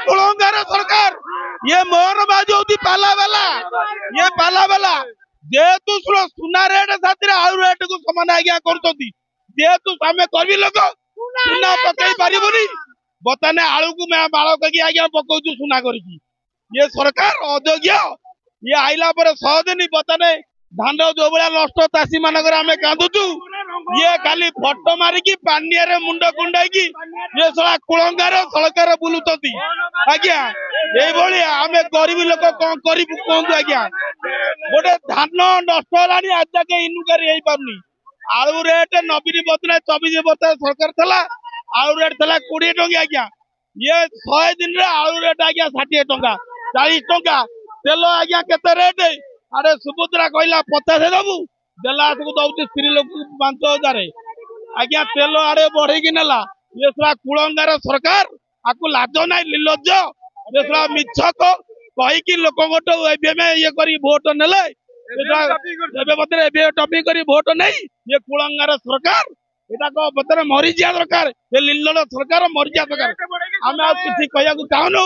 कुलंगार सरकार ये मोहनबाजी होती पाला वाला जेहेतु सुना रेट साथी आलू रेट को समान आज्ञा करेतु आम करी लोक सुना पकई पारिबुनि बर्तमान आलू को बाड़ करी आज्ञा पकाऊ सुना कर ये सरकार अयोग्य ये आइला पर 100 दिन बर्तमान धान जो भाया नष्ट चाषी मानक आम कांदुचु ये खाली फटो मारिकी पानिया मुंड कुंडाई ये सला कुलंगार सरकार बुलुंट आज्ञा ये आम गरीब लोक कौन करू कहतु आज्ञा गोटे धान नष्ट है आज तक इनुकारी हो पारनी आलू रेट नवीन बदला 24 वर्ष सरकार था आलू रेट था 20 टंका आज्ञा ये 100 दिन आलू रेट आज्ञा 60 टंका 40 टंका तेल आज्ञा केते रेट अरे सुभद्रा कहला 50 दबू देला दौर स्त्री लोक 5000 आज्ञा तेल आड़े बढ़ेकी नेला ये सला कुलंगार सरकार आपको लाज ना निर्लज ये सला मिछक कहीकि लोक ये करी भोट नेले टपी करी भोट नहीं ये कुलंगार सरकार यहाँ बतरे मरी जा दरकार ये निर्लज सरकार मरी जा दरकार आम किसी कह चाहूनु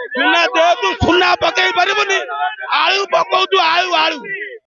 सुना देहतु सुना पकई पारिबुनि आलू पकाऊ आलू आलू